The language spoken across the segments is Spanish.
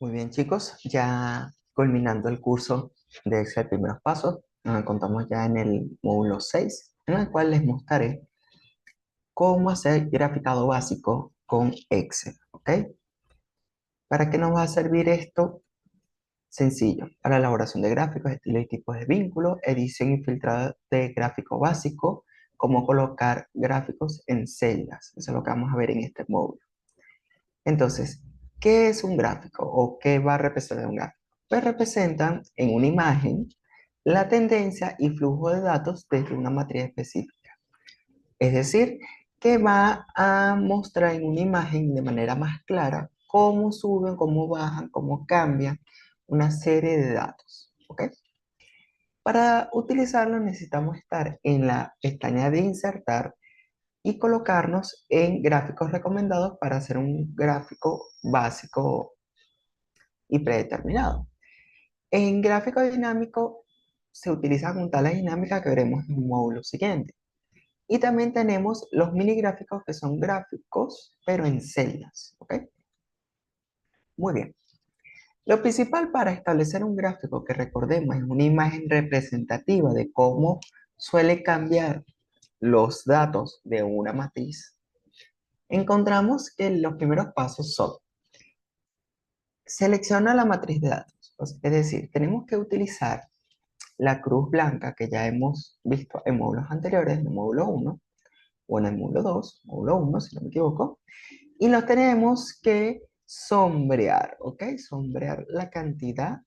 Muy bien, chicos, ya culminando el curso de Excel primeros pasos, nos encontramos ya en el módulo 6, en el cual les mostraré cómo hacer graficado básico con Excel, ¿ok? ¿Para qué nos va a servir esto? Sencillo, para elaboración de gráficos, estilos y tipos de vínculos, edición y filtrado de gráfico básico, cómo colocar gráficos en celdas. Eso es lo que vamos a ver en este módulo. Entonces, ¿qué es un gráfico o qué va a representar un gráfico? Pues representan en una imagen la tendencia y flujo de datos desde una matriz específica. Es decir, que va a mostrar en una imagen de manera más clara cómo suben, cómo bajan, cómo cambian una serie de datos. ¿Ok? Para utilizarlo necesitamos estar en la pestaña de insertar y colocarnos en gráficos recomendados para hacer un gráfico básico y predeterminado. En gráfico dinámico se utiliza con tabla dinámica que veremos en un módulo siguiente. Y también tenemos los mini gráficos que son gráficos, pero en celdas. ¿Ok? Muy bien. Lo principal para establecer un gráfico que recordemos es una imagen representativa de cómo suele cambiar los datos de una matriz. Encontramos que los primeros pasos son: selecciona la matriz de datos. Es decir, tenemos que utilizar la cruz blanca que ya hemos visto en módulos anteriores, en el módulo 1 o en el módulo 2, módulo 1 si no me equivoco, y lo tenemos que sombrear, ¿ok? Sombrear la cantidad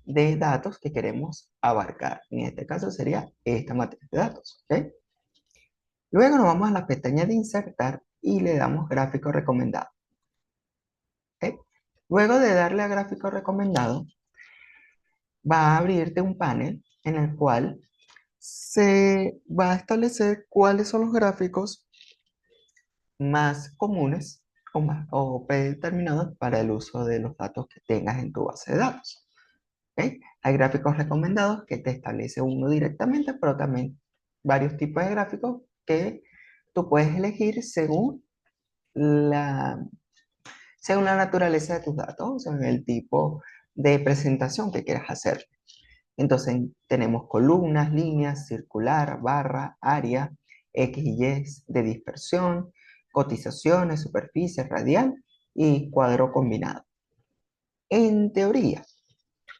de datos que queremos abarcar. En este caso sería esta matriz de datos, ¿ok? Luego nos vamos a la pestaña de insertar y le damos gráfico recomendado, ¿ok? Luego de darle a gráfico recomendado, va a abrirte un panel en el cual se va a establecer cuáles son los gráficos más comunes o predeterminados para el uso de los datos que tengas en tu base de datos. ¿Ok? Hay gráficos recomendados que te establece uno directamente, pero también varios tipos de gráficos que tú puedes elegir la, según la naturaleza de tus datos, según el tipo de presentación que quieras hacer. Entonces tenemos columnas, líneas, circular, barra, área, X y Y de dispersión, cotizaciones, superficie, radial y cuadro combinado. En teoría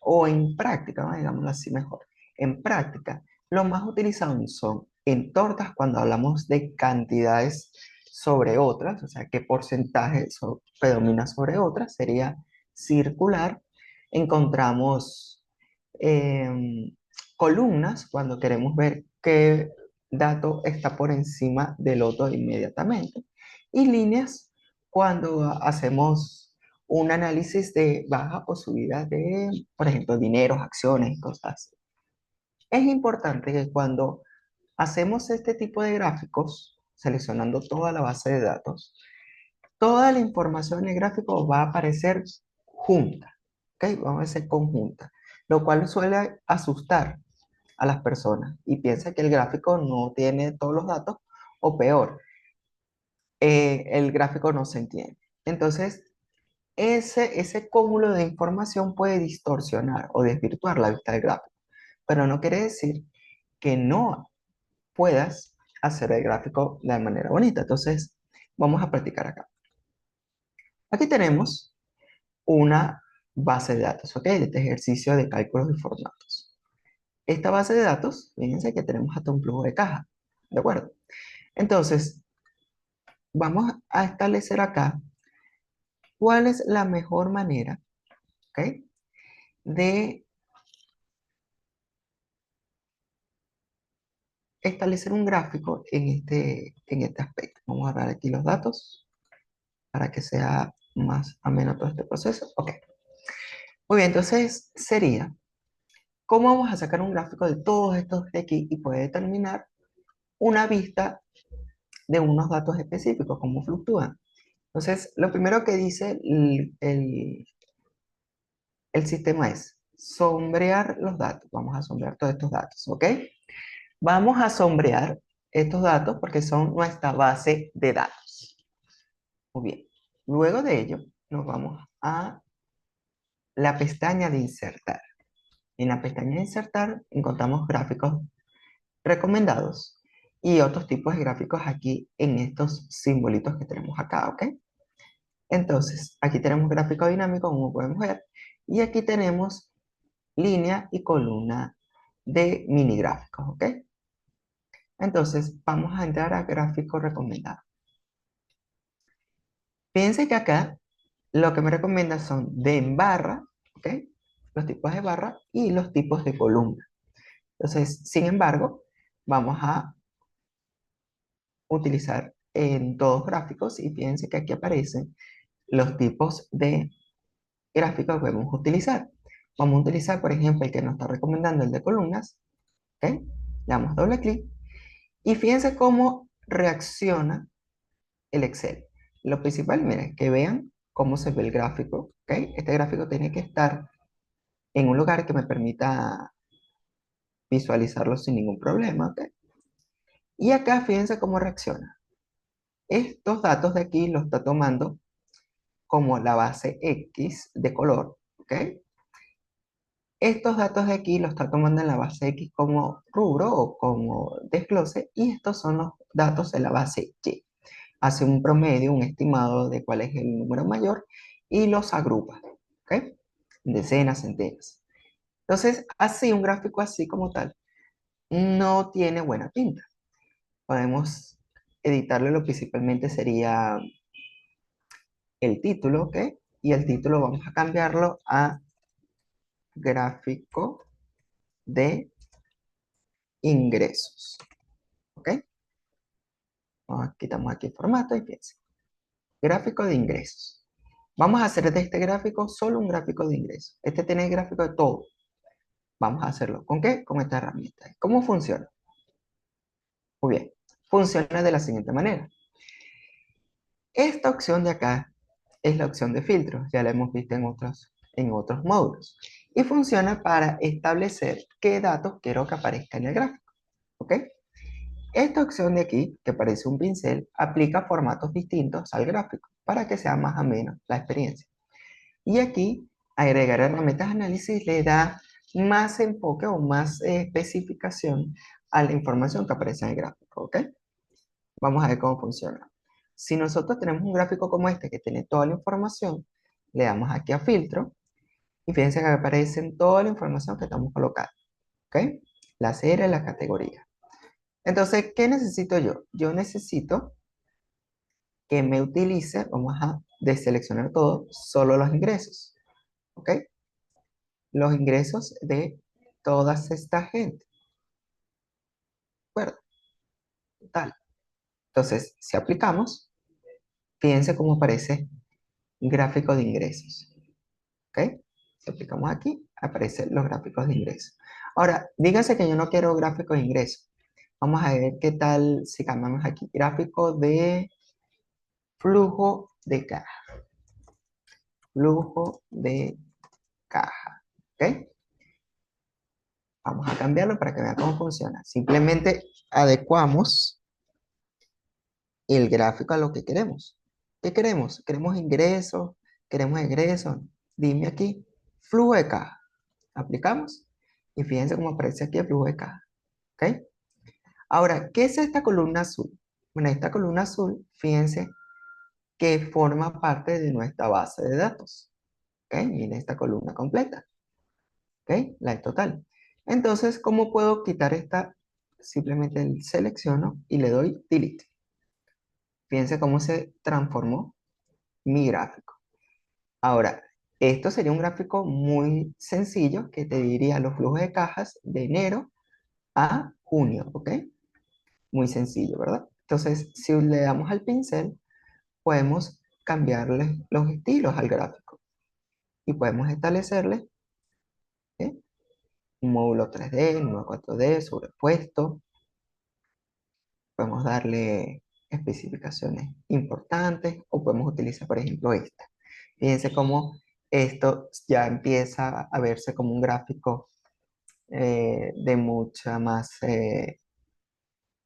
o en práctica, ¿no? Digámoslo así mejor, en práctica, lo más utilizado son en tortas cuando hablamos de cantidades sobre otras, o sea, qué porcentaje predomina sobre otras, sería circular. Encontramos columnas cuando queremos ver qué dato está por encima del otro inmediatamente. Y líneas cuando hacemos un análisis de baja o subida de, por ejemplo, dineros, acciones y cosas así. Es importante que cuando hacemos este tipo de gráficos, seleccionando toda la base de datos, toda la información en el gráfico va a aparecer junta, ¿ok? Vamos a decir conjunta, lo cual suele asustar a las personas y piensa que el gráfico no tiene todos los datos o peor, el gráfico no se entiende. Entonces, ese cúmulo de información puede distorsionar o desvirtuar la vista del gráfico, pero no quiere decir que no puedas hacer el gráfico de manera bonita. Entonces, vamos a practicar acá. Aquí tenemos una base de datos, ¿ok? De este ejercicio de cálculos de formatos. Esta base de datos, fíjense que tenemos hasta un flujo de caja, ¿de acuerdo? Entonces, vamos a establecer acá cuál es la mejor manera, ¿ok? De establecer un gráfico en este aspecto. Vamos a dar aquí los datos para que sea más ameno todo este proceso. Ok. Muy bien, entonces sería, ¿cómo vamos a sacar un gráfico de todos estos de aquí y poder determinar una vista de unos datos específicos, cómo fluctúan? Entonces, lo primero que dice el sistema es sombrear los datos. Vamos a sombrear todos estos datos, ¿ok? Vamos a sombrear estos datos porque son nuestra base de datos. Muy bien. Luego de ello, nos vamos a la pestaña de insertar. En la pestaña de insertar encontramos gráficos recomendados y otros tipos de gráficos aquí en estos simbolitos que tenemos acá, ¿ok? Entonces, aquí tenemos gráfico dinámico, como podemos ver, y aquí tenemos línea y columna de mini gráficos, ¿ok? Entonces, vamos a entrar a gráfico recomendado. Fíjense que acá lo que me recomienda son de en barra, ¿ok? Los tipos de barra y los tipos de columna. Entonces, sin embargo, vamos a utilizar en todos gráficos y fíjense que aquí aparecen los tipos de gráficos que podemos utilizar. Vamos a utilizar, por ejemplo, el que nos está recomendando, el de columnas, ¿ok? Le damos doble clic y fíjense cómo reacciona el Excel. Lo principal, miren, que vean cómo se ve el gráfico, ¿ok? Este gráfico tiene que estar en un lugar que me permita visualizarlo sin ningún problema, ¿ok? Y acá fíjense cómo reacciona. Estos datos de aquí los está tomando como la base X de color, ¿ok? Estos datos de aquí los está tomando en la base X como rubro o como desglose y estos son los datos de la base Y. Hace un promedio, un estimado de cuál es el número mayor y los agrupa, ¿ok? Decenas, centenas. Entonces, así, un gráfico así como tal, no tiene buena pinta. Podemos editarlo, lo principalmente sería el título, ¿ok? Y el título vamos a cambiarlo a gráfico de ingresos, ¿ok? Quitamos aquí el formato y fíjense. Gráfico de ingresos. Vamos a hacer de este gráfico solo un gráfico de ingresos. Este tiene el gráfico de todo. Vamos a hacerlo. ¿Con qué? Con esta herramienta. ¿Cómo funciona? Muy bien. Funciona de la siguiente manera. Esta opción de acá es la opción de filtros. Ya la hemos visto en otros módulos. Y funciona para establecer qué datos quiero que aparezca en el gráfico. ¿Ok? Esta opción de aquí, que parece un pincel, aplica formatos distintos al gráfico para que sea más ameno la experiencia. Y aquí, agregar herramientas de análisis le da más enfoque o más especificación a la información que aparece en el gráfico, ¿ok? Vamos a ver cómo funciona. Si nosotros tenemos un gráfico como este que tiene toda la información, le damos aquí a filtro y fíjense que aparece toda la información que estamos colocando, ¿ok? La serie, la categoría. Entonces, ¿qué necesito yo? Yo necesito que me utilice, vamos a deseleccionar todo, solo los ingresos, ¿ok? Los ingresos de toda esta gente, ¿de acuerdo? Tal. Entonces, si aplicamos, fíjense cómo aparece gráfico de ingresos, ¿ok? Si aplicamos aquí, aparecen los gráficos de ingresos. Ahora, díganse que yo no quiero gráfico de ingresos. Vamos a ver qué tal si cambiamos aquí, gráfico de flujo de caja, flujo de caja, ¿ok? Vamos a cambiarlo para que vean cómo funciona. Simplemente adecuamos el gráfico a lo que queremos. ¿Qué queremos? ¿Queremos ingresos? ¿Queremos egresos? Dime aquí, flujo de caja. Aplicamos y fíjense cómo aparece aquí el flujo de caja. ¿Ok? Ahora, ¿qué es esta columna azul? Bueno, esta columna azul, fíjense que forma parte de nuestra base de datos. ¿Ok? Miren esta columna completa. ¿Ok? La de total. Entonces, ¿cómo puedo quitar esta? Simplemente selecciono y le doy delete. Fíjense cómo se transformó mi gráfico. Ahora, esto sería un gráfico muy sencillo que te diría los flujos de cajas de enero a junio, ¿ok? Muy sencillo, ¿verdad? Entonces, si le damos al pincel, podemos cambiarle los estilos al gráfico y podemos establecerle ¿eh? Un módulo 3D, un módulo 4D, sobrepuesto. Podemos darle especificaciones importantes o podemos utilizar, por ejemplo, esta. Fíjense cómo esto ya empieza a verse como un gráfico de mucha más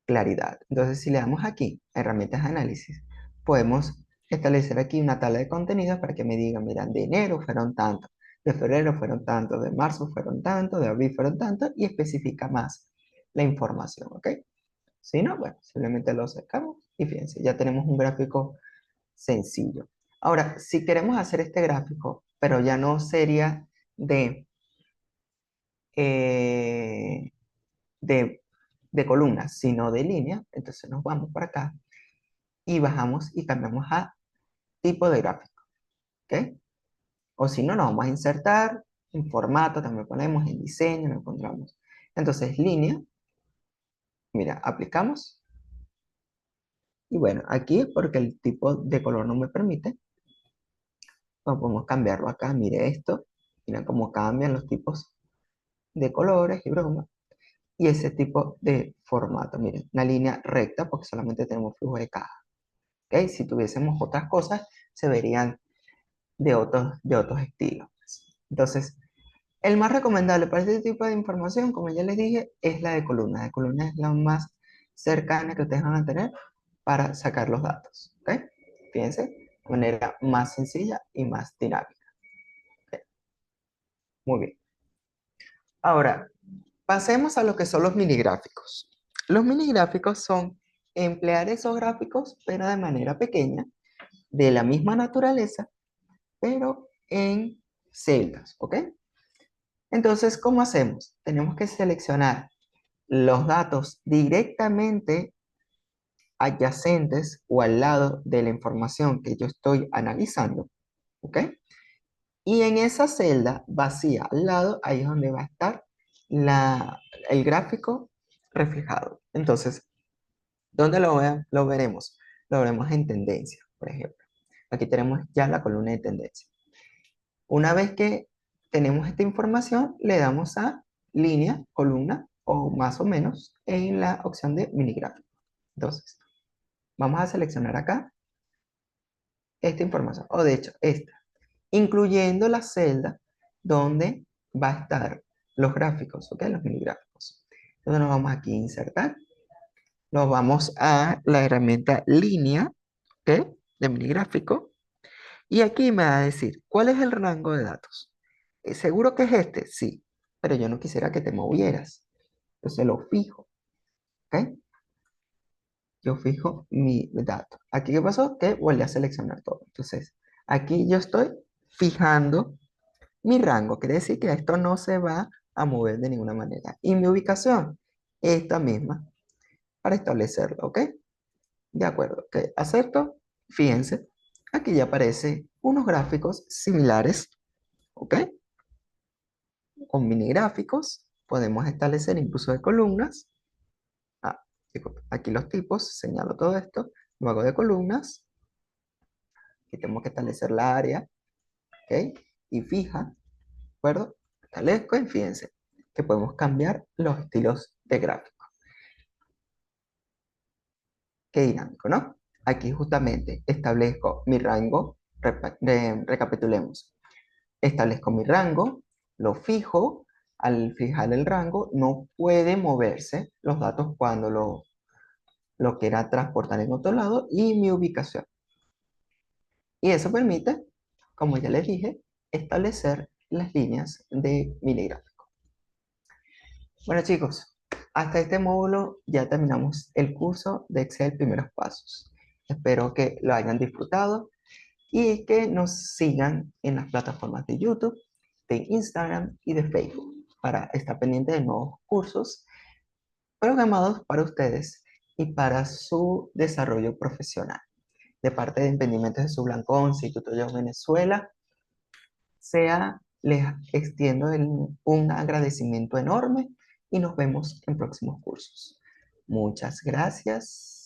claridad. Entonces, si le damos aquí, herramientas de análisis, podemos establecer aquí una tabla de contenidos para que me digan, mira, de enero fueron tantos, de febrero fueron tantos, de marzo fueron tantos, de abril fueron tantos, y especifica más la información, ¿ok? Si no, bueno, simplemente lo sacamos y fíjense, ya tenemos un gráfico sencillo. Ahora, si queremos hacer este gráfico, pero ya no sería de, eh, de, de columnas, sino de línea, entonces nos vamos para acá y bajamos y cambiamos a tipo de gráfico, ¿ok? O si no, nos vamos a insertar en formato, también ponemos en diseño, lo encontramos. Entonces, línea, mira, aplicamos. Y bueno, aquí es porque el tipo de color no me permite, pues podemos cambiarlo acá. Mire esto, mira cómo cambian los tipos de colores y broma. Y ese tipo de formato, miren, una línea recta porque solamente tenemos flujo de caja. ¿Ok? Si tuviésemos otras cosas, se verían de otros estilos. Entonces, el más recomendable para este tipo de información, como ya les dije, es la de columna. La de columna es la más cercana que ustedes van a tener para sacar los datos. ¿Ok? Fíjense, de manera más sencilla y más dinámica. ¿Ok? Muy bien. Ahora, pasemos a lo que son los minigráficos. Los minigráficos son emplear esos gráficos, pero de manera pequeña, de la misma naturaleza, pero en celdas. ¿Ok? Entonces, ¿cómo hacemos? Tenemos que seleccionar los datos directamente adyacentes o al lado de la información que yo estoy analizando, ¿ok? Y en esa celda vacía al lado, ahí es donde va a estar el gráfico reflejado. Entonces, ¿dónde lo veremos? Lo veremos en tendencia, por ejemplo. Aquí tenemos ya la columna de tendencia. Una vez que tenemos esta información, le damos a línea, columna o más o menos en la opción de mini gráfico. Entonces, vamos a seleccionar acá esta información, o de hecho esta, incluyendo la celda donde va a estar los gráficos, ¿ok? Los mini gráficos. Entonces nos vamos aquí a insertar, nos vamos a la herramienta línea, ¿ok? De mini gráfico, y aquí me va a decir, ¿cuál es el rango de datos? ¿Seguro que es este? Sí, pero yo no quisiera que te movieras. Entonces lo fijo, ¿ok? Yo fijo mi dato. Aquí, ¿qué pasó? Que volví a seleccionar todo. Entonces, aquí yo estoy fijando mi rango. Quiere decir que esto no se va a mover de ninguna manera. Y mi ubicación, esta misma, para establecerlo, ¿ok? De acuerdo, ok. Acepto. Fíjense, aquí ya aparecen unos gráficos similares, ¿ok? Con mini gráficos. Podemos establecer incluso de columnas. Ah, aquí los tipos, señalo todo esto. Luego de columnas. Aquí tenemos que establecer la área, ¿ok? Y fija, ¿de acuerdo? Establezco y fíjense que podemos cambiar los estilos de gráfico. Qué dinámico, ¿no? Aquí justamente establezco mi rango, recapitulemos. Establezco mi rango, lo fijo, al fijar el rango no puede moverse los datos cuando lo quiera transportar en otro lado y mi ubicación. Y eso permite, como ya les dije, establecer las líneas de mini gráfico. Bueno chicos, hasta este módulo ya terminamos el curso de Excel primeros pasos. Espero que lo hayan disfrutado y que nos sigan en las plataformas de YouTube, de Instagram y de Facebook para estar pendiente de nuevos cursos programados para ustedes y para su desarrollo profesional. De parte de Emprendimientos de Su Blancón, Instituto Yo Venezuela, les extiendo un agradecimiento enorme y nos vemos en próximos cursos. Muchas gracias.